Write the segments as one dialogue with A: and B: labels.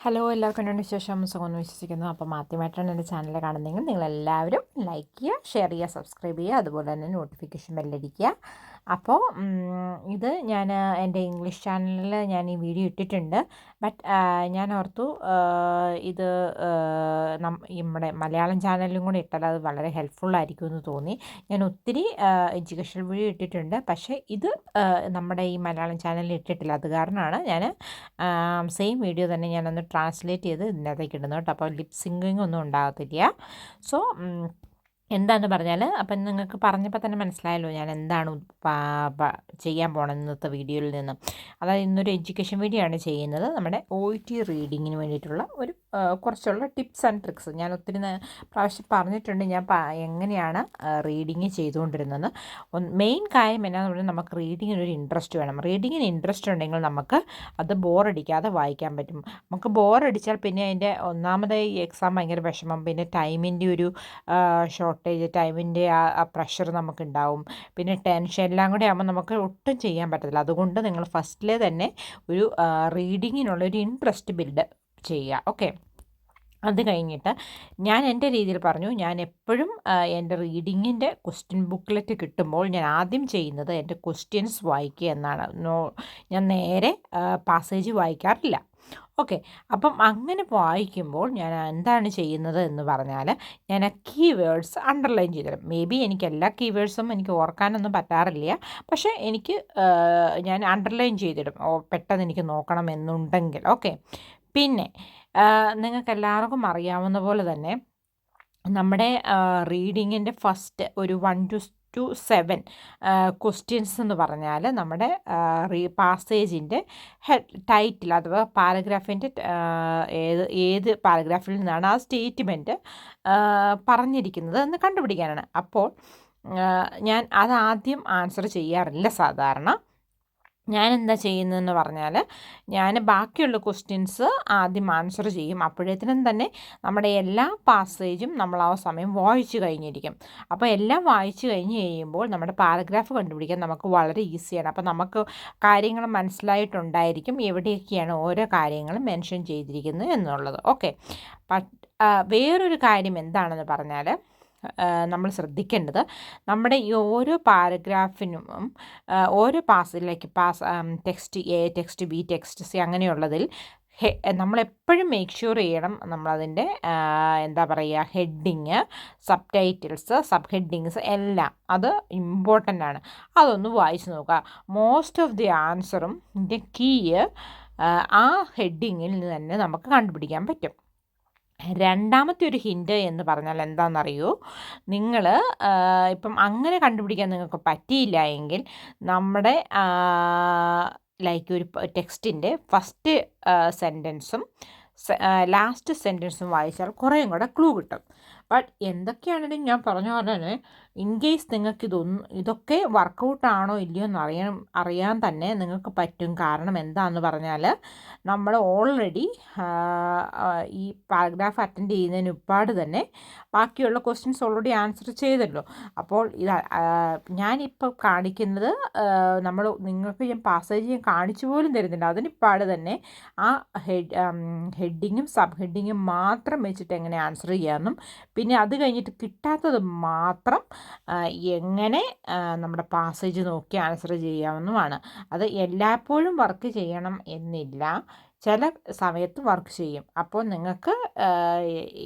A: Hello എല്ലാവർക്കും എന്നോട് വിശേഷം സുഖമെന്ന് വിശ്വസിക്കുന്നു. അപ്പോൾ ആദ്യമായിട്ടാണ് എൻ്റെ ചാനൽ കാണുന്നതെങ്കിൽ നിങ്ങളെല്ലാവരും ലൈക്ക് ചെയ്യുക, ഷെയർ ചെയ്യുക, സബ്സ്ക്രൈബ് ചെയ്യുക, അതുപോലെ തന്നെ നോട്ടിഫിക്കേഷൻ ബെല്ലടിക്കുക. അപ്പോൾ ഇത് ഞാൻ എൻ്റെ ഇംഗ്ലീഷ് ചാനലിൽ ഞാൻ ഈ വീഡിയോ ഇട്ടിട്ടുണ്ട്. ബട്ട് ഞാൻ ഓർത്തു ഇത് നമ്മുടെ മലയാളം ചാനലിലും കൂടി ഇട്ടാൽ അത് വളരെ ഹെൽപ്ഫുള്ളായിരിക്കും എന്ന് തോന്നി. ഞാൻ ഒത്തിരി എഡ്യൂക്കേഷണൽ വീഡിയോ ഇട്ടിട്ടുണ്ട്, പക്ഷേ ഇത് നമ്മുടെ ഈ മലയാളം ചാനലിൽ ഇട്ടിട്ടില്ല. അത് കാരണമാണ് ഞാൻ സെയിം വീഡിയോ തന്നെ ഞാനൊന്ന് ട്രാൻസ്ലേറ്റ് ചെയ്ത് ഇതിനകത്തേക്ക് ഇടുന്നു കേട്ടോ. അപ്പോൾ ലിപ് സിങ്കിങ് ഒന്നും ഉണ്ടാകത്തില്ല. സോ എന്താണെന്ന് പറഞ്ഞാൽ അപ്പം നിങ്ങൾക്ക് പറഞ്ഞപ്പോൾ തന്നെ മനസ്സിലായല്ലോ ഞാൻ എന്താണ് ചെയ്യാൻ പോകണം ഇന്നത്തെ വീഡിയോയിൽ നിന്ന്. അതായത് ഇന്നൊരു എഡ്യൂക്കേഷൻ വീഡിയോ ആണ് ചെയ്യുന്നത്. നമ്മുടെ OET റീഡിങ്ങിന് വേണ്ടിയിട്ടുള്ള ഒരു കുറച്ചുള്ള ടിപ്സ് ആൻഡ് ട്രിക്സ്. ഞാൻ ഒത്തിരി പ്രാവശ്യം പറഞ്ഞിട്ടുണ്ട് ഞാൻ എങ്ങനെയാണ് റീഡിങ് ചെയ്തുകൊണ്ടിരുന്നത്. മെയിൻ കാര്യം എന്നാന്ന് പറഞ്ഞാൽ നമുക്ക് റീഡിങ്ങിനൊരു ഇൻട്രസ്റ്റ് വേണം. റീഡിങ്ങിന് ഇൻട്രസ്റ്റ് ഉണ്ടെങ്കിൽ നമുക്ക് അത് ബോറടിക്കാതെ വായിക്കാൻ പറ്റും. നമുക്ക് ബോറടിച്ചാൽ പിന്നെ അതിൻ്റെ ഒന്നാമത് ഈ എക്സാം ഭയങ്കര വിഷമം, പിന്നെ ടൈമിൻ്റെ ഒരു ഷോർട്ടേജ്, ടൈമിൻ്റെ ആ പ്രഷർ നമുക്കുണ്ടാവും, പിന്നെ ടെൻഷൻ എല്ലാം കൂടെ ആകുമ്പോൾ നമുക്ക് ഒട്ടും ചെയ്യാൻ പറ്റത്തില്ല. അതുകൊണ്ട് നിങ്ങൾ ഫസ്റ്റിലെ തന്നെ ഒരു റീഡിങ്ങിനുള്ളൊരു ഇൻട്രസ്റ്റ് ബിൽഡ് ചെയ്യുക. ഓക്കെ, അത് കഴിഞ്ഞിട്ട് ഞാൻ എൻ്റെ രീതിയിൽ പറഞ്ഞു. ഞാൻ എപ്പോഴും എൻ്റെ റീഡിങ്ങിൻ്റെ ക്വസ്റ്റ്യൻ ബുക്ക്ലെറ്റ് കിട്ടുമ്പോൾ ഞാൻ ആദ്യം ചെയ്യുന്നത് എൻ്റെ ക്വസ്റ്റ്യൻസ് വായിക്കുക എന്നാണ്. ഞാൻ നേരെ പാസേജ് വായിക്കാറില്ല. ഓക്കെ, അപ്പം അങ്ങനെ വായിക്കുമ്പോൾ ഞാൻ എന്താണ് ചെയ്യുന്നത് എന്ന് പറഞ്ഞാൽ ഞാൻ ആ കീവേഡ്സ് അണ്ടർലൈൻ ചെയ്തിടും. മേ ബി എനിക്ക് എല്ലാ കീവേഡ്സും എനിക്ക് ഓർക്കാനൊന്നും പറ്റാറില്ല, പക്ഷേ എനിക്ക് ഞാൻ അണ്ടർലൈൻ ചെയ്തിടും പെട്ടെന്ന് എനിക്ക് നോക്കണം എന്നുണ്ടെങ്കിൽ. ഓക്കെ, പിന്നെ നിങ്ങൾക്ക് എല്ലാവർക്കും അറിയാവുന്ന പോലെ തന്നെ നമ്മുടെ റീഡിങ്ങിൻ്റെ ഫസ്റ്റ് ഒരു 1 to 7 ക്വസ്റ്റ്യൻസ് എന്ന് പറഞ്ഞാൽ നമ്മുടെ പാസേജിൻ്റെ ടൈറ്റിൽ അഥവാ പാരഗ്രാഫിൻ്റെ ഏത് പാരഗ്രാഫിൽ നിന്നാണ് ആ സ്റ്റേറ്റ്മെൻറ്റ് പറഞ്ഞിരിക്കുന്നത് എന്ന് കണ്ടുപിടിക്കാനാണ്. അപ്പോൾ ഞാൻ അതാദ്യം ആൻസർ ചെയ്യാറില്ല സാധാരണ. ഞാൻ എന്താ ചെയ്യുന്നതെന്ന് പറഞ്ഞാൽ ഞാൻ ബാക്കിയുള്ള ക്വസ്റ്റ്യൻസ് ആദ്യം ആൻസർ ചെയ്യും. അപ്പോഴത്തേനും തന്നെ നമ്മുടെ എല്ലാ പാസേജും നമ്മൾ ആ സമയം വായിച്ചു കഴിഞ്ഞിരിക്കും. അപ്പോൾ എല്ലാം വായിച്ചു കഴിഞ്ഞ് കഴിയുമ്പോൾ നമ്മുടെ പാരഗ്രാഫ് കണ്ടുപിടിക്കാൻ നമുക്ക് വളരെ ഈസിയാണ്. അപ്പോൾ നമുക്ക് കാര്യങ്ങൾ മനസ്സിലായിട്ടുണ്ടായിരിക്കും എവിടെയൊക്കെയാണ് ഓരോ കാര്യങ്ങളും മെൻഷൻ ചെയ്തിരിക്കുന്നത് എന്നുള്ളത്. ഓക്കെ, വേറൊരു കാര്യം എന്താണെന്ന് പറഞ്ഞാൽ നമ്മൾ ശ്രദ്ധിക്കേണ്ടത് നമ്മുടെ ഈ ഓരോ പാരഗ്രാഫിനും ഓരോ text A, text B, text C അങ്ങനെയുള്ളതിൽ നമ്മളെപ്പോഴും മേക്ക് ഷുവർ ചെയ്യണം നമ്മളതിൻ്റെ എന്താ പറയുക, heading, sub titles, sub headings എല്ലാം അത് ഇമ്പോർട്ടൻ്റ് ആണ്. അതൊന്ന് വായിച്ച് നോക്കുക. മോസ്റ്റ് ഓഫ് ദി ആൻസറും ഇതിൻ്റെ കീ ആ ഹെഡിങ്ങിൽ നിന്ന് തന്നെ നമുക്ക് കണ്ടുപിടിക്കാൻ പറ്റും. രണ്ടാമത്തെ ഒരു ഹിൻറ്റ് എന്ന് പറഞ്ഞാൽ എന്താണെന്നറിയോ, നിങ്ങൾ ഇപ്പം അങ്ങനെ കണ്ടുപിടിക്കാൻ നിങ്ങൾക്ക് പറ്റിയില്ല എങ്കിൽ നമ്മുടെ ലൈക്ക് ഒരു ടെക്സ്റ്റിൻ്റെ ഫസ്റ്റ് സെൻറ്റൻസും ലാസ്റ്റ് സെൻറ്റൻസും വായിച്ചാൽ കുറേയും കൂടെ ക്ലൂ കിട്ടും. ബട്ട് എന്തൊക്കെയാണെങ്കിലും ഞാൻ പറഞ്ഞ പോലെ തന്നെ ഇൻ കേസ് നിങ്ങൾക്ക് ഇതൊക്കെ വർക്കൗട്ടാണോ ഇല്ലയോ എന്ന് അറിയാൻ തന്നെ നിങ്ങൾക്ക് പറ്റും. കാരണം എന്താണെന്ന് പറഞ്ഞാൽ നമ്മൾ ഓൾറെഡി ഈ പാരഗ്രാഫ് അറ്റൻഡ് ചെയ്യുന്നതിന് മുമ്പാട് തന്നെ ബാക്കിയുള്ള ക്വസ്റ്റ്യൻസ് ഓൾറെഡി ആൻസർ ചെയ്തല്ലോ. അപ്പോൾ ഞാനിപ്പോൾ കാണിക്കുന്നത് നിങ്ങൾക്ക് ഞാൻ പാസേജ് ഞാൻ കാണിച്ചു പോലും തരുന്നുണ്ട്. അതിനിപ്പാട് തന്നെ ആ ഹെഡിങ്ങും സബ് ഹെഡിങ്ങും മാത്രം വെച്ചിട്ട് എങ്ങനെ ആൻസർ ചെയ്യാമെന്നും പിന്നെ അത് കഴിഞ്ഞിട്ട് കിട്ടാത്തത് മാത്രം എങ്ങനെ നമ്മുടെ പാസേജ് നോക്കി ആൻസർ ചെയ്യാമെന്നുമാണ്. അത് എല്ലായ്പ്പോഴും വർക്ക് ചെയ്യണം എന്നില്ല, ചില സമയത്ത് വർക്ക് ചെയ്യും. അപ്പോൾ നിങ്ങൾക്ക്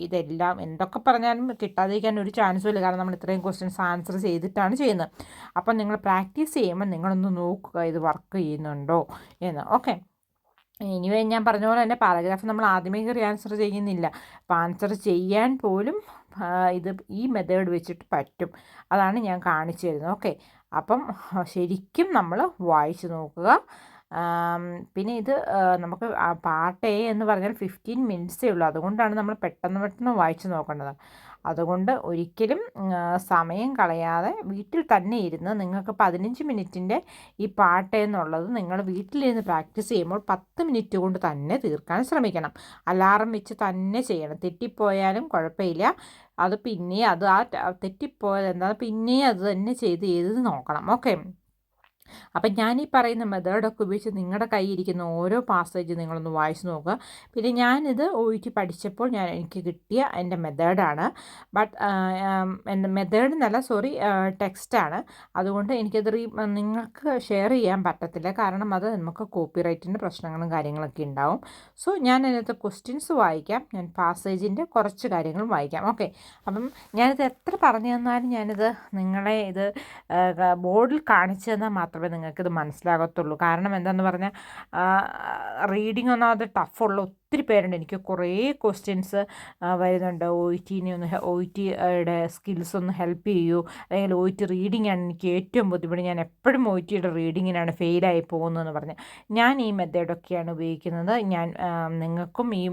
A: ഇതെല്ലാം എന്തൊക്കെ പറഞ്ഞാലും കിട്ടാതിരിക്കാൻ ഒരു ചാൻസും ഇല്ല. കാരണം നമ്മൾ ഇത്രയും ക്വസ്റ്റ്യൻസ് ആൻസർ ചെയ്തിട്ടാണ് ചെയ്യുന്നത്. അപ്പോൾ നിങ്ങൾ പ്രാക്ടീസ് ചെയ്യുമ്പോൾ നിങ്ങളൊന്ന് നോക്കുക ഇത് വർക്ക് ചെയ്യുന്നുണ്ടോ എന്ന്. ഓക്കെ, ഇനിവേ ഞാൻ പറഞ്ഞ പോലെ തന്നെ പാരഗ്രാഫ് നമ്മൾ ആദ്യമേ കയറി ആൻസർ ചെയ്യുന്നില്ല. അപ്പോൾ ആൻസർ ചെയ്യാൻ പോലും ഈ മെത്തേഡ് വെച്ചിട്ട് പറ്റും. അതാണ് ഞാൻ കാണിച്ചു തരുന്നത്. ഓക്കെ, അപ്പം ശരിക്കും നമ്മൾ വായിച്ച് നോക്കുക. പിന്നെ ഇത് നമുക്ക് പാർട്ട് A എന്ന് പറഞ്ഞാൽ 15 മിനിറ്റ്സേ ഉള്ളൂ. അതുകൊണ്ടാണ് നമ്മൾ പെട്ടെന്ന് വായിച്ച് നോക്കേണ്ടത്. അതുകൊണ്ട് ഒരിക്കലും സമയം കളയാതെ വീട്ടിൽ തന്നെ ഇരുന്ന് നിങ്ങൾക്ക് 15 മിനിറ്റിൻ്റെ ഈ പാട്ട് എന്നുള്ളത് നിങ്ങൾ വീട്ടിലിരുന്ന് പ്രാക്ടീസ് ചെയ്യുമ്പോൾ 10 മിനിറ്റ് കൊണ്ട് തന്നെ തീർക്കാൻ ശ്രമിക്കണം. അലാറം വെച്ച് തന്നെ ചെയ്യണം. തെറ്റിപ്പോയാലും കുഴപ്പമില്ല, അത് പിന്നെ തെറ്റിപ്പോയത് എന്താ പിന്നെ അത് തന്നെ ചെയ്ത് നോക്കണം. ഓക്കെ, അപ്പം ഞാൻ ഈ പറയുന്ന മെത്തേഡൊക്കെ ഉപയോഗിച്ച് നിങ്ങളുടെ കയ്യിരിക്കുന്ന ഓരോ പാസേജ് നിങ്ങളൊന്ന് വായിച്ച് നോക്കുക. പിന്നെ ഞാനിത് ഒഴിച്ച് പഠിച്ചപ്പോൾ എനിക്ക് കിട്ടിയ എൻ്റെ മെത്തേഡാണ്. ബട്ട് എൻ്റെ മെത്തേഡ് എന്നല്ല, സോറി, ടെക്സ്റ്റാണ്. അതുകൊണ്ട് എനിക്കത് നിങ്ങൾക്ക് ഷെയർ ചെയ്യാൻ പറ്റത്തില്ല. കാരണം അത് നമുക്ക് കോപ്പിറൈറ്റിൻ്റെ പ്രശ്നങ്ങളും കാര്യങ്ങളൊക്കെ ഉണ്ടാവും. സോ ഞാൻ അതിനകത്ത് ക്വസ്റ്റ്യൻസ് വായിക്കാം, ഞാൻ പാസേജിൻ്റെ കുറച്ച് കാര്യങ്ങളും വായിക്കാം. ഓക്കെ, അപ്പം ഞാനിത് എത്ര പറഞ്ഞു തന്നാലും ഞാനിത് നിങ്ങളെ ഇത് ബോർഡിൽ കാണിച്ചു തന്നാൽ മാത്രമേ നിങ്ങൾക്കിത് മനസ്സിലാകത്തുള്ളൂ. കാരണം എന്താണെന്ന് പറഞ്ഞാൽ റീഡിംഗ് ഒന്നാമത് ടഫുള്ള ഒത്തിരി പേരുണ്ട്. എനിക്ക് കുറേ ക്വസ്റ്റ്യൻസ് വരുന്നുണ്ട്. ഒ ഇ ടിയുടെ സ്കിൽസ് ഒന്ന് ഹെൽപ്പ് ചെയ്യൂ, അല്ലെങ്കിൽ ഒ ഇ ടി റീഡിംഗ് ആണ് എനിക്ക് ഏറ്റവും ബുദ്ധിമുട്ട്, ഞാൻ എപ്പോഴും ഒ ഇ ടിയുടെ റീഡിങ്ങിനാണ് ഫെയിലായി പോകുന്നതെന്ന് പറഞ്ഞ് ഞാൻ ഈ മെത്തേഡൊക്കെയാണ് ഉപയോഗിക്കുന്നത്. ഞാൻ നിങ്ങൾക്കും ഈ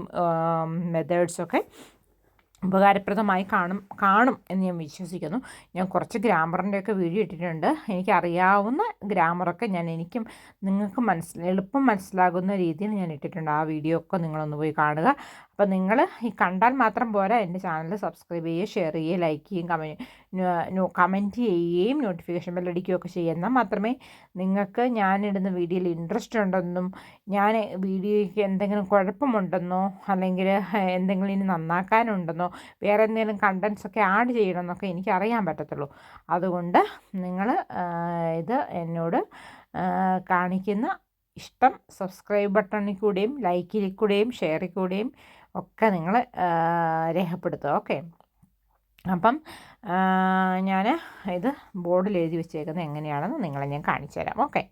A: മെത്തേഡ്സൊക്കെ ഉപകാരപ്രദമായി കാണും എന്ന് ഞാൻ വിശ്വസിക്കുന്നു. ഞാൻ കുറച്ച് ഗ്രാമറിൻ്റെയൊക്കെ വീഡിയോ ഇട്ടിട്ടുണ്ട്. എനിക്കറിയാവുന്ന ഗ്രാമറൊക്കെ എനിക്കും നിങ്ങൾക്കും എളുപ്പം മനസ്സിലാകുന്ന രീതിയിൽ ഞാൻ ഇട്ടിട്ടുണ്ട്. ആ വീഡിയോ ഒക്കെ നിങ്ങളൊന്ന് പോയി കാണുക. അപ്പോൾ നിങ്ങൾ ഈ കണ്ടാൽ മാത്രം പോരാ, എൻ്റെ ചാനൽ സബ്സ്ക്രൈബ് ചെയ്യുകയും ഷെയർ ചെയ്യുകയും ലൈക്ക് ചെയ്യുകയും കമൻറ്റ് ചെയ്യുകയും നോട്ടിഫിക്കേഷൻ ബെല്ലടിക്കുകയൊക്കെ ചെയ്യുന്നാൽ മാത്രമേ നിങ്ങൾക്ക് ഞാനിടുന്ന വീഡിയോയിൽ ഇൻട്രസ്റ്റ് ഉണ്ടെന്നും ഞാൻ വീഡിയോയ്ക്ക് എന്തെങ്കിലും കുഴപ്പമുണ്ടെന്നോ അല്ലെങ്കിൽ എന്തെങ്കിലും ഇനി നന്നാക്കാനുണ്ടെന്നോ വേറെ എന്തെങ്കിലും കണ്ടൻസൊക്കെ ആഡ് ചെയ്യണമെന്നൊക്കെ എനിക്കറിയാൻ പറ്റത്തുള്ളൂ. അതുകൊണ്ട് നിങ്ങൾ ഇത് എന്നോട് കാണിക്കുന്ന ഇഷ്ടം സബ്സ്ക്രൈബ് ബട്ടണിൽ കൂടെയും ലൈക്കിൽ കൂടെയും ഷെയറിൽ കൂടെയും ഒക്കെ നിങ്ങൾ രേഖപ്പെടുത്തുക. ഓക്കെ, അപ്പം ഞാൻ ഇത് ബോർഡിൽ എഴുതി വെച്ചേക്കുന്നത് എങ്ങനെയാണെന്ന് നിങ്ങളെ ഞാൻ കാണിച്ചു തരാം. ഓക്കെ,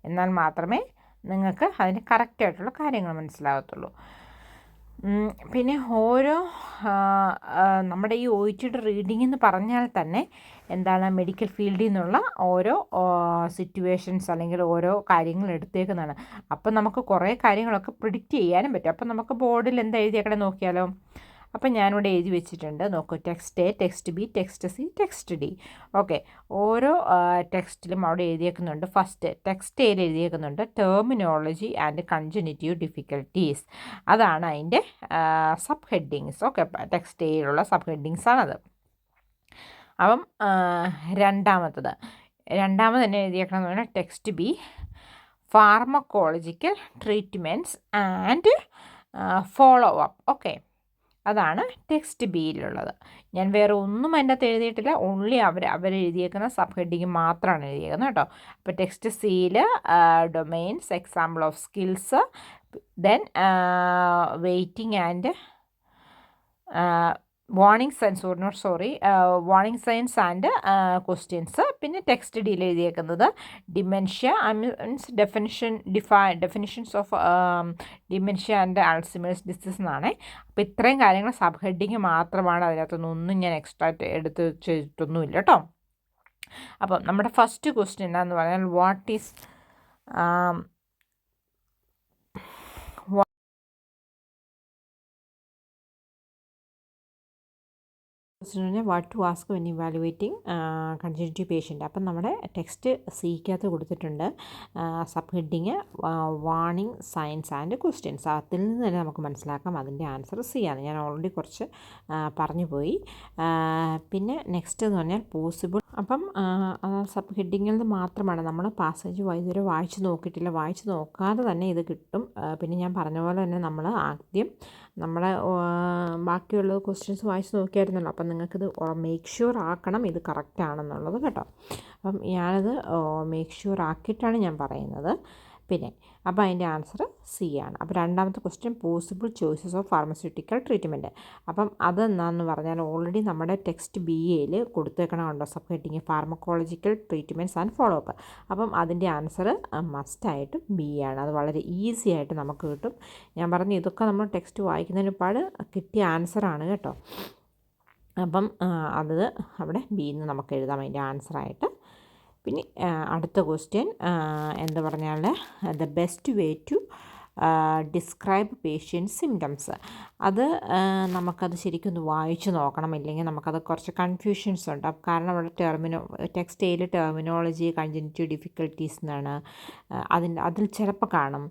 A: എന്നാൽ മാത്രമേ നിങ്ങൾക്ക് അതിന് കറക്റ്റായിട്ടുള്ള കാര്യങ്ങൾ മനസ്സിലാകത്തുള്ളൂ. പിന്നെ ഓരോ നമ്മുടെ ഈ ഒ ഇ ടിയുടെ റീഡിംഗ് എന്ന് പറഞ്ഞാൽ തന്നെ എന്താണ്, മെഡിക്കൽ ഫീൽഡിൽ നിന്നുള്ള ഓരോ സിറ്റുവേഷൻസ് അല്ലെങ്കിൽ ഓരോ കാര്യങ്ങൾ എടുത്തേക്കുന്നതാണ്. അപ്പം നമുക്ക് കുറേ കാര്യങ്ങളൊക്കെ പ്രിഡിക്റ്റ് ചെയ്യാനും പറ്റും. അപ്പം നമുക്ക് ബോർഡിൽ എന്താ എഴുതിയേക്കണേ നോക്കിയാലോ. അപ്പം ഞാനിവിടെ എഴുതി വെച്ചിട്ടുണ്ട്, നോക്കൂ. Text A, text B, text C, text D. Okay, ഓരോ ടെക്സ്റ്റിലും അവിടെ എഴുതിയേക്കുന്നുണ്ട്. ഫസ്റ്റ് ടെക്സ്റ്റ് എയിൽ എഴുതിയേക്കുന്നുണ്ട് ടെർമിനോളജി ആൻഡ് കൺജനിറ്റീവ് ഡിഫിക്കൽട്ടീസ്. അതാണ് അതിൻ്റെ സബ് ഹെഡിങ്സ്. ഓക്കെ, ടെക്സ്റ്റ് എയിലുള്ള സബ് ഹെഡിങ്സ് ആണത്. അപ്പം രണ്ടാമത് തന്നെ എഴുതിയേക്കണമെന്ന് പറഞ്ഞാൽ text B pharmacological treatments and follow up. Okay, അതാണ് ടെക്സ്റ്റ് ബിയിലുള്ളത്. ഞാൻ വേറെ ഒന്നും അതിൻ്റെ അകത്ത് എഴുതിയിട്ടില്ല. ഓൺലി അവരെഴുതിയേക്കുന്ന സബ് ഹെഡിങ് മാത്രമാണ് എഴുതിയേക്കുന്നത് കേട്ടോ. അപ്പോൾ ടെക്സ്റ്റ് സിയിൽ domains, example of skills, then waiting and warning signs and questions. പിന്നെ ടെക്സ്റ്റ് ഡിയിൽ എഴുതിയേക്കുന്നത് dementia means definitions of dementia and Alzheimer's disease എന്നാണ്. അപ്പോൾ ഇത്രയും കാര്യങ്ങൾ സബ് ഹെഡിങ് മാത്രമാണ്. അതിനകത്തൊന്നും ഞാൻ എക്സ്ട്രാ എടുത്ത് ചെയ്തിട്ടൊന്നുമില്ല കേട്ടോ. അപ്പം നമ്മുടെ ഫസ്റ്റ് ക്വസ്റ്റ്യൻ എന്താണെന്ന് പറഞ്ഞാൽ what is what to ask when evaluating cognitive patient. അപ്പം നമ്മുടെ ടെക്സ്റ്റ് സിക്കകത്ത് കൊടുത്തിട്ടുണ്ട് sub heading warning signs and questions. അതിൽ നിന്ന് തന്നെ നമുക്ക് മനസ്സിലാക്കാം അതിൻ്റെ ആൻസർ സി ആണ്. ഞാൻ ഓൾറെഡി കുറച്ച് പറഞ്ഞു പോയി. പിന്നെ നെക്സ്റ്റ് എന്ന് പറഞ്ഞാൽ പോസിബിൾ. അപ്പം സബ് ഹെഡിങ്ങിൽ നിന്ന് മാത്രമാണ് നമ്മൾ പാസേജ് ഇതുവരെ വായിച്ച് നോക്കിയിട്ടില്ല. വായിച്ച് നോക്കാതെ തന്നെ ഇത് കിട്ടും. പിന്നെ ഞാൻ പറഞ്ഞ പോലെ തന്നെ നമ്മൾ ആദ്യം നമ്മളെ ബാക്കിയുള്ള ക്വസ്റ്റ്യൻസ് വായിച്ച് നോക്കിയായിരുന്നല്ലോ. അപ്പം നിങ്ങൾക്കിത് മേക്ക് ഷുവർ ആക്കണം ഇത് കറക്റ്റ് ആണെന്നുള്ളത് കേട്ടോ. അപ്പം ഞാനത് മേക്ക് ഷുവർ ആക്കിയിട്ടാണ് ഞാൻ പറയുന്നത്. പിന്നെ അപ്പോൾ അതിൻ്റെ ആൻസർ സി ആണ്. അപ്പോൾ രണ്ടാമത്തെ question possible choices of pharmaceutical treatment. അപ്പം അതെന്താണെന്ന് പറഞ്ഞാൽ ഓൾറെഡി നമ്മുടെ ടെക്സ്റ്റ് ബി എയിൽ കൊടുത്തേക്കണമുണ്ടോ sub heading pharmacological treatments and follow up. അപ്പം അതിൻ്റെ ആൻസർ മസ്റ്റായിട്ടും ബി ആണ്. അത് വളരെ ഈസി ആയിട്ട് നമുക്ക് കിട്ടും. ഞാൻ പറഞ്ഞു ഇതൊക്കെ നമ്മൾ ടെക്സ്റ്റ് വായിക്കുന്നതിന് ഒരുപാട് കിട്ടിയ ആൻസറാണ് കേട്ടോ. അപ്പം അത് അവിടെ ബി എന്ന് നമുക്ക് എഴുതാം അതിൻ്റെ ആൻസറായിട്ട്. പിന്നെ അടുത്ത ക്വസ്റ്റ്യൻ എന്താ പറഞ്ഞാൽ the best way to describe patients symptoms. അത് നമുക്കത് ശരിക്കും ഒന്ന് വായിച്ച് നോക്കണം. ഇല്ലെങ്കിൽ നമുക്കത് കുറച്ച് കൺഫ്യൂഷൻസ് ഉണ്ട്. കാരണം അവിടെ ടെക്സ്റ്റ് എയിൽ ടെർമിനോളജി കൺജനിറ്റീവ് ഡിഫിക്കൽട്ടീസ് എന്നാണ് അതിൽ ചിലപ്പോൾ കാണും.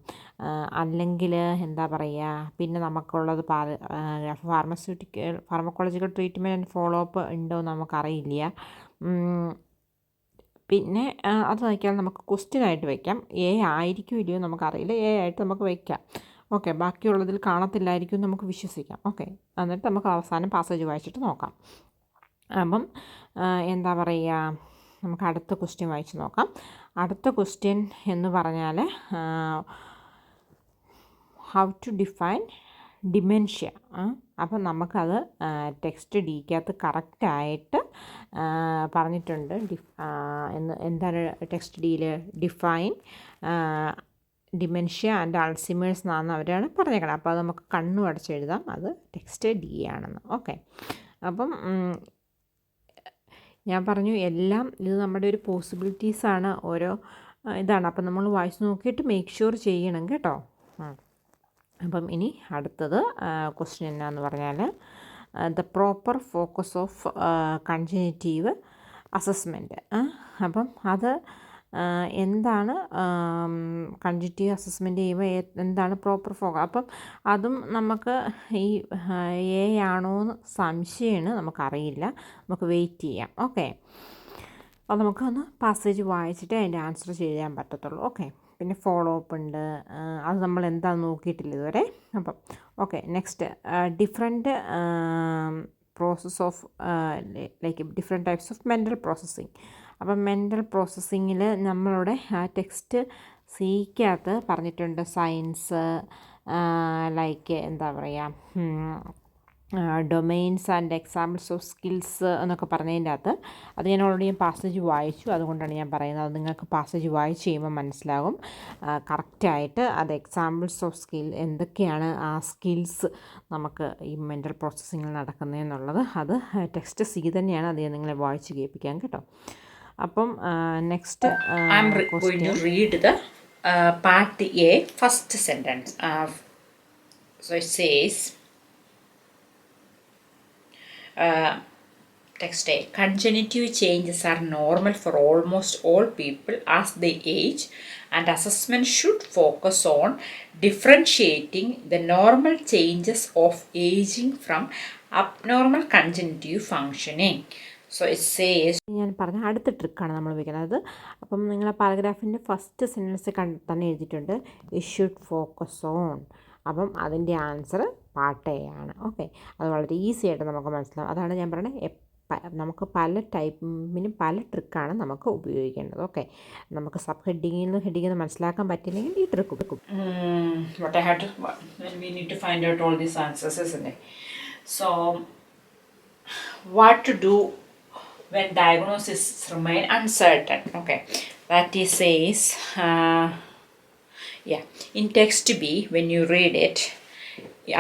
A: അല്ലെങ്കിൽ എന്താ പറയുക, പിന്നെ നമുക്കുള്ളത് pharmacological treatment and follow up ഉണ്ടോ എന്ന് നമുക്കറിയില്ല. പിന്നെ അത് നോക്കിയാൽ നമുക്ക് ക്വസ്റ്റ്യൻ ആയിട്ട് വയ്ക്കാം. എ ആയിരിക്കും ഇല്ലയോ നമുക്കറിയില്ല, എ ആയിട്ട് നമുക്ക് വയ്ക്കാം. ഓക്കെ, ബാക്കിയുള്ളതിൽ കാണത്തില്ലായിരിക്കും നമുക്ക് വിശ്വസിക്കാം. ഓക്കെ, എന്നിട്ട് നമുക്ക് അവസാനം പാസേജ് വായിച്ചിട്ട് നോക്കാം. അപ്പം എന്താ പറയുക, നമുക്ക് അടുത്ത ക്വസ്റ്റ്യൻ വായിച്ച് നോക്കാം. അടുത്ത ക്വസ്റ്റ്യൻ എന്ന് പറഞ്ഞാൽ ഹൗ ടു ഡിഫൈൻ ഡിമെൻഷ്യ. അപ്പം നമുക്കത് ടെക്സ്റ്റ് ഡിക്കകത്ത് കറക്റ്റായിട്ട് പറഞ്ഞിട്ടുണ്ട്. എന്താണ് ടെക്സ്റ്റ് ഡിയിൽ ഡിഫൈൻ ഡിമെൻഷ്യ ആൻഡ് അൾസിമേഴ്സ് എന്നാണ് അവരാണ് പറഞ്ഞേക്കണം. അപ്പോൾ അത് നമുക്ക് കണ്ണും അടച്ചെഴുതാം, അത് ടെക്സ്റ്റ് ഡി ആണെന്ന്. ഓക്കെ, അപ്പം ഞാൻ പറഞ്ഞു എല്ലാം ഇത് നമ്മുടെ ഒരു പോസിബിലിറ്റീസാണ്, ഓരോ ഇതാണ്. അപ്പം നമ്മൾ വായിച്ച് നോക്കിയിട്ട് മേക്ക് ഷുവർ ചെയ്യണം കേട്ടോ. അപ്പം ഇനി അടുത്തത് ക്വസ്റ്റ്യൻ എന്നാന്ന് പറഞ്ഞാൽ the proper focus of cognitive assessment. അപ്പം അത് എന്താണ് കൺജനിറ്റീവ് അസസ്മെൻറ്റ് ചെയ്യുമ്പോൾ എന്താണ് പ്രോപ്പർ ഫോക്കസ്. അപ്പം അതും നമുക്ക് ഈ എ ആണോ എന്ന് സംശയമാണ്, നമുക്കറിയില്ല, നമുക്ക് വെയിറ്റ് ചെയ്യാം. ഓക്കെ, അപ്പോൾ നമുക്കൊന്ന് പാസേജ് വായിച്ചിട്ട് അതിൻ്റെ ആൻസർ ചെയ്യാൻ പറ്റത്തുള്ളൂ. ഓക്കെ, പിന്നെ ഫോളോ അപ്പ് ഉണ്ട്, അത് നമ്മൾ എന്താണെന്ന് നോക്കിയിട്ടില്ല ഇതുവരെ. അപ്പം okay, next different process of like different types of mental processing. അപ്പം മെൻ്റൽ പ്രോസസ്സിങ്ങിൽ നമ്മളുടെ ടെക്സ്റ്റ് സിക്കകത്ത് പറഞ്ഞിട്ടുണ്ട് സയൻസ്, ലൈക്ക് എന്താ പറയുക, domains and examples of skills എന്നൊക്കെ പറഞ്ഞതിൻ്റെ അകത്ത് അത് ഞാൻ ഓൾറെഡി പാസേജ് വായിച്ചു, അതുകൊണ്ടാണ് ഞാൻ പറയുന്നത്. അത് നിങ്ങൾക്ക് പാസേജ് വായിച്ച് കഴിയുമ്പോൾ മനസ്സിലാകും കറക്റ്റായിട്ട് അത് എക്സാമ്പിൾസ് ഓഫ് സ്കിൽ എന്തൊക്കെയാണ് ആ സ്കിൽസ് നമുക്ക് ഈ മെൻ്റൽ പ്രോസസ്സിങ്ങിൽ നടക്കുന്നതെന്നുള്ളത്. അത് ടെക്സ്റ്റ് സി തന്നെയാണ്, അത് ഞാൻ നിങ്ങളെ വായിച്ച് കേൾപ്പിക്കാം കേട്ടോ. അപ്പം next
B: I am going to read the part A first sentence. So it says text A. Congenitive changes are normal for almost all people as they age, and assessment should focus on differentiating the normal changes of aging from abnormal congenitive functioning. So it says,
A: ഞാൻ പറഞ്ഞ അടുത്ത ട്രിക്കാണ് നമ്മൾ ഉപയോഗിക്കുന്നത്. അപ്പം നിങ്ങൾ പാരഗ്രാഫിൻ്റെ first sentence തന്നെ എഴുതിയിട്ടുണ്ട് ഇറ്റ് ഷുഡ് ഫോക്കസ് ഓൺ. അപ്പം അതിൻ്റെ ആൻസർ പാർട്ട് എ ആണ്. ഓക്കെ, അത് വളരെ ഈസി ആയിട്ട് നമുക്ക് മനസ്സിലാവും. അതാണ് ഞാൻ പറയുന്നത്, നമുക്ക് പല ടൈപ്പിനും പല ട്രിക്കാണ് നമുക്ക് ഉപയോഗിക്കേണ്ടത്. ഓക്കെ, നമുക്ക് സബ് ഹെഡിങ്ങിൽ നിന്ന് ഹെഡിങ്ങിൽ നിന്ന് മനസ്സിലാക്കാൻ പറ്റില്ലെങ്കിൽ ഈ ട്രിക്ക് വെക്കും.
B: what I had to, we need to find out all these answers, isn't it? So what to do when diagnosis remain uncertain. Okay, that is says yeah, in text B, when you read it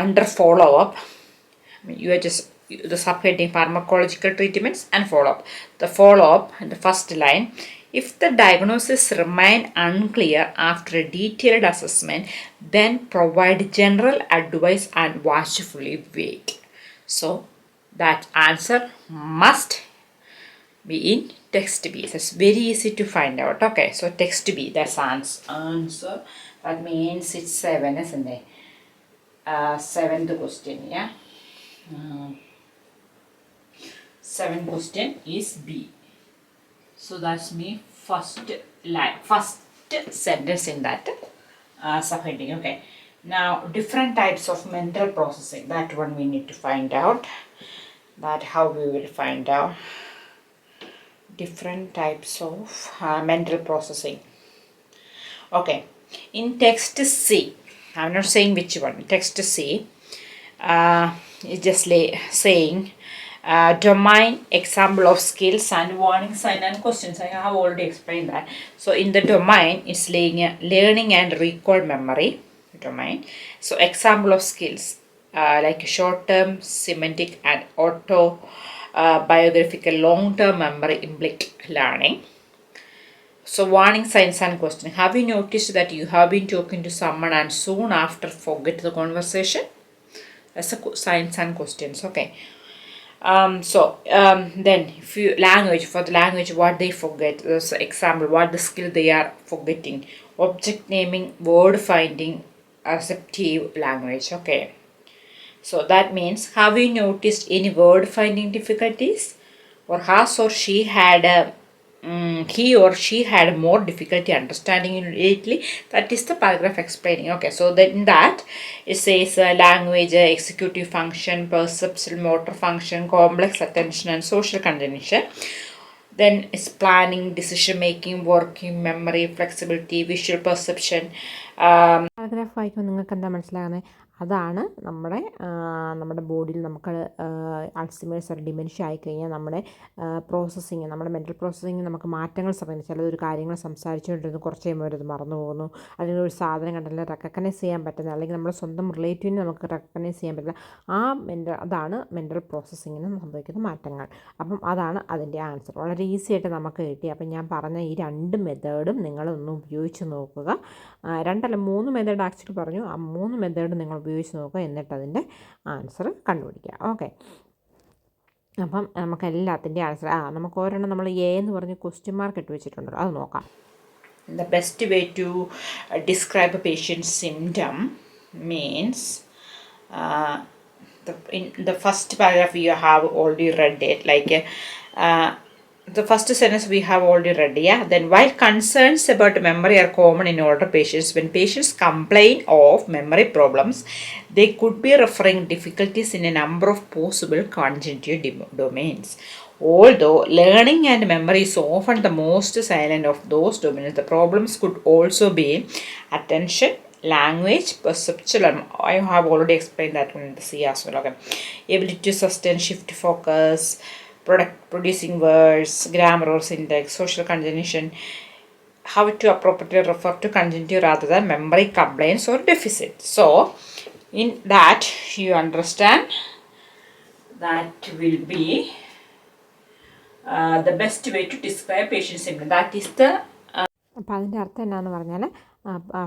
B: under follow up, you are just the subheading pharmacological treatments and follow up. The follow up in the first line, if the diagnosis remain unclear after a detailed assessment, then provide general advice and watchfully wait. So that answer must be in text B. So it's very easy to find out. Okay, so text B, that's answer. That means it's 7, isn't it? Seventh question, yeah. 7th question is B. So that's me first line, first sentence in that subheading. Okay. Now different types of mental processing. That one we need to find out. That how we will find out different types of mental processing. Okay. In text C, I'm not saying which one. Text C is just saying domain, example of skills and warning sign and questions. I have already explained that. So in the domain, it's learning and recall memory domain. So example of skills like short-term, semantic and biographical, long-term memory, implicit learning. So warning signs and question. Have you noticed that you have been talking to someone and soon after forget the conversation? That's a signs and questions. Okay. Then if you language, for the language, what they forget. So example, what the skill they are forgetting. Object naming, word finding, receptive language. Okay. So that means, have you noticed any word finding difficulties, or has or she had he or she had more difficulty understanding immediately. That is the paragraph explaining. Okay, so then in that it says language, executive function, perceptual motor function, complex attention, and social coordination. Then it's planning, decision making, working memory, flexibility, visual perception.
A: Paragraph വായിക്കുമ്പോൾ നിങ്ങൾക്ക് എന്താ മനസ്സിലാകുന്നത്? അതാണ് നമ്മുടെ ബോഡിയിൽ നമുക്ക് Alzheimer's ഒരു dementia ആയിക്കഴിഞ്ഞാൽ നമ്മുടെ പ്രോസസ്സിങ്, നമ്മുടെ മെൻ്റൽ പ്രോസസ്സിങ് നമുക്ക് മാറ്റങ്ങൾ സംഭവിക്കും. ചിലതൊരു കാര്യങ്ങൾ സംസാരിച്ചുകൊണ്ടിരുന്നു കുറച്ച് കഴിയുമ്പോൾ അവരത് മറന്നു പോകുന്നു, അല്ലെങ്കിൽ ഒരു സാധനം കണ്ടല്ലോ റെക്കഗ്നൈസ് ചെയ്യാൻ പറ്റുന്നത്, അല്ലെങ്കിൽ നമ്മുടെ സ്വന്തം റിലേറ്റീവിനെ നമുക്ക് റെക്കഗ്നൈസ് ചെയ്യാൻ പറ്റില്ല. അതാണ് മെൻ്റൽ പ്രോസസ്സിങ്ങിന് സംഭവിക്കുന്ന മാറ്റങ്ങൾ. അപ്പം അതാണ് അതിൻ്റെ ആൻസർ. വളരെ ഈസി ആയിട്ട് നമുക്ക് കിട്ടി. അപ്പം ഞാൻ പറഞ്ഞ ഈ 2 മെത്തേഡും നിങ്ങളൊന്ന് ഉപയോഗിച്ച് നോക്കുക. 2 അല്ല 3 മെത്തേഡ് ആക്ച്വലി പറഞ്ഞു. ആ 3 മെത്തേഡ് നിങ്ങൾ ഉപയോഗിച്ച് നോക്കുക, എന്നിട്ട് അതിൻ്റെ ആൻസർ കണ്ടുപിടിക്കുക. ഓക്കെ, അപ്പം നമുക്ക് എല്ലാത്തിൻ്റെയും ആൻസർ നമുക്ക് ഒരെണ്ണം നമ്മൾ എ എന്ന് പറഞ്ഞ് ക്വസ്റ്റ്യൻ മാർക്ക് ഇട്ട് വെച്ചിട്ടുണ്ടല്ലോ, അത് നോക്കാം.
B: The best way to describe a patient's symptom means in the first paragraph you have already read it, like the first sentence we have already read. Yeah, then while concerns about memory are common in older patients, when patients complain of memory problems, they could be referring difficulties in a number of possible cognitive domains. Although learning and memory is often the most silent of those domains, the problems could also be attention, language, perceptual. I have already explained that one in the C as well. Okay, ability to sustain, shift focus, producing words, grammar or syntax, social conjugation, how to appropriately refer to conjunctive rather than memory complaints or deficit. So in that you understand that will be the best way to describe patient symptom. That is the
A: അപ്പോൾ അതിൻ്റെ അർത്ഥം എന്നാന്ന് പറഞ്ഞാൽ,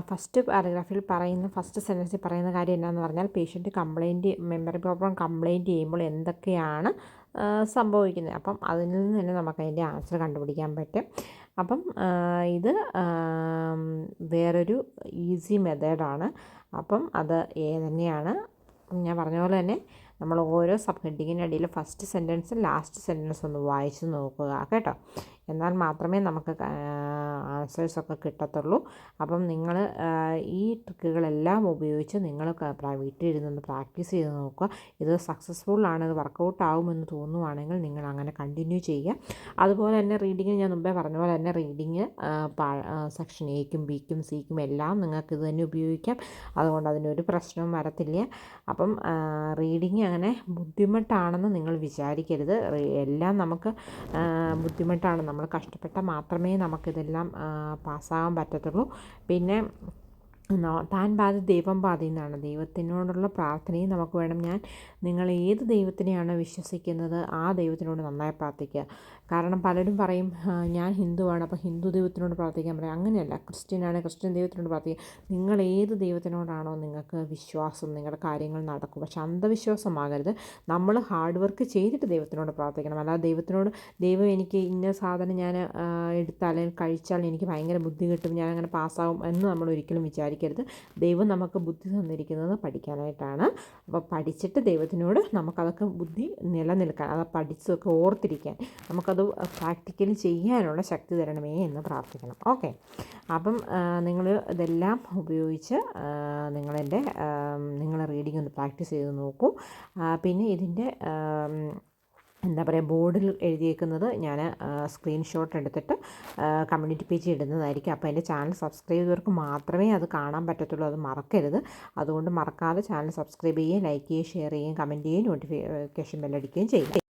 A: first പാരഗ്രാഫിൽ പറയുന്ന first സെൻറ്റൻസിൽ പറയുന്ന കാര്യം എന്നാന്ന് പറഞ്ഞാൽ, പേഷ്യൻറ്റ് മെമ്മറി പ്രോബ്ലം കംപ്ലയിൻറ്റ് ചെയ്യുമ്പോൾ എന്തൊക്കെയാണ് സംഭവിക്കുന്നത്. അപ്പം അതിൽ നിന്ന് തന്നെ നമുക്ക് അതിൻ്റെ ആൻസർ കണ്ടുപിടിക്കാൻ പറ്റും. അപ്പം ഇത് വേറൊരു ഈസി മെത്തേഡാണ്. അപ്പം അത് തന്നെയാണ് ഞാൻ പറഞ്ഞ പോലെ തന്നെ. നമ്മൾ ഓരോ സബ് ഹെഡിങ്ങിനിടയിൽ ഫസ്റ്റ് സെൻറ്റൻസും ലാസ്റ്റ് സെൻറ്റൻസും ഒന്ന് വായിച്ച് നോക്കുക കേട്ടോ. എന്നാൽ മാത്രമേ നമുക്ക് ആൻസേഴ്സൊക്കെ കിട്ടത്തുള്ളൂ. അപ്പം നിങ്ങൾ ഈ ട്രിക്കുകളെല്ലാം ഉപയോഗിച്ച് നിങ്ങൾ വീട്ടിലിരുന്നൊന്ന് പ്രാക്ടീസ് ചെയ്ത് നോക്കുക. ഇത് സക്സസ്ഫുള്ളാണ്, ഇത് വർക്കൗട്ട് ആകുമെന്ന് തോന്നുവാണെങ്കിൽ നിങ്ങൾ അങ്ങനെ കണ്ടിന്യൂ ചെയ്യുക. അതുപോലെ തന്നെ റീഡിങ്ങിന് ഞാൻ മുമ്പേ പറഞ്ഞ പോലെ തന്നെ റീഡിങ് സെക്ഷൻ എയ്ക്കും ബിക്കും സിക്കും എല്ലാം നിങ്ങൾക്ക് ഇത് തന്നെ ഉപയോഗിക്കാം. അതുകൊണ്ട് അതിനൊരു പ്രശ്നവും വരത്തില്ല. അപ്പം റീഡിങ് അങ്ങനെ ബുദ്ധിമുട്ടാണെന്ന് നിങ്ങൾ വിചാരിക്കരുത്. എല്ലാം നമുക്ക് ബുദ്ധിമുട്ടാണ്. നമ്മൾ കഷ്ടപ്പെട്ടാൽ മാത്രമേ നമുക്കിതെല്ലാം പാസ്സാകാൻ പറ്റത്തുള്ളൂ. പിന്നെ താൻ ബാധി ദൈവം ബാധി എന്നാണ്. ദൈവത്തിനോടുള്ള പ്രാർത്ഥനയും നമുക്ക് വേണം. നിങ്ങൾ ഏത് ദൈവത്തിനെയാണ് വിശ്വസിക്കുന്നത് ആ ദൈവത്തിനോട് നന്നായി പ്രാർത്ഥിക്കുക. കാരണം പലരും പറയും ഞാൻ ഹിന്ദുവാണ് അപ്പോൾ ഹിന്ദു ദൈവത്തിനോട് പ്രാർത്ഥിക്കാൻ പറയും. അങ്ങനെയല്ല, ക്രിസ്ത്യനാണ് ക്രിസ്ത്യൻ ദൈവത്തിനോട് പ്രാർത്ഥിക്കുക. നിങ്ങൾ ഏത് ദൈവത്തിനോടാണോ നിങ്ങൾക്ക് വിശ്വാസം, നിങ്ങളുടെ കാര്യങ്ങൾ നടക്കും. പക്ഷെ അന്ധവിശ്വാസമാകരുത്. നമ്മൾ ഹാർഡ് വർക്ക് ചെയ്തിട്ട് ദൈവത്തിനോട് പ്രാർത്ഥിക്കണം. അല്ലാതെ ദൈവം എനിക്ക് ഇന്ന സാധനം ഞാൻ എടുത്താൽ കഴിച്ചാൽ എനിക്ക് ഭയങ്കര ബുദ്ധി കിട്ടും, ഞാൻ അങ്ങനെ പാസ്സാവും എന്ന് നമ്മൾ ഒരിക്കലും വിചാരിക്കരുത്. ദൈവം നമുക്ക് ബുദ്ധി തന്നിരിക്കുന്നത് പഠിക്കാനായിട്ടാണ്. അപ്പോൾ പഠിച്ചിട്ട് ദൈവത്തിനോട് നമുക്കതൊക്കെ ബുദ്ധി നിലനിൽക്കാൻ, അത് പഠിച്ചതൊക്കെ ഓർത്തിരിക്കാൻ, നമുക്കത് പ്രാക്ടിക്കലി ചെയ്യാനുള്ള ശക്തി തരണമേ എന്ന് പ്രാർത്ഥിക്കണം. ഓക്കെ, അപ്പം നിങ്ങൾ ഇതെല്ലാം ഉപയോഗിച്ച് നിങ്ങൾ റീഡിംഗ് ഒന്ന് പ്രാക്ടീസ് ചെയ്ത് നോക്കൂ. പിന്നെ ഇതിൻ്റെ എന്താ പറയുക, ബോർഡിൽ എഴുതിയേക്കുന്നത് ഞാൻ സ്ക്രീൻഷോട്ട് എടുത്തിട്ട് കമ്മ്യൂണിറ്റി പേജിൽ ഇടുന്നതായിരിക്കും. അപ്പോൾ എൻ്റെ ചാനൽ സബ്സ്ക്രൈബ് ചെയ്തവർക്ക് മാത്രമേ അത് കാണാൻ പറ്റത്തുള്ളൂ. അത് മറക്കരുത്. അതുകൊണ്ട് മറക്കാതെ ചാനൽ സബ്സ്ക്രൈബ് ചെയ്യുകയും ലൈക്ക് ചെയ്യുകയും ഷെയർ ചെയ്യുകയും കമൻറ്റ് ചെയ്യുകയും നോട്ടിഫിക്കേഷൻ ബെല്ലടിക്കുകയും ചെയ്യുക.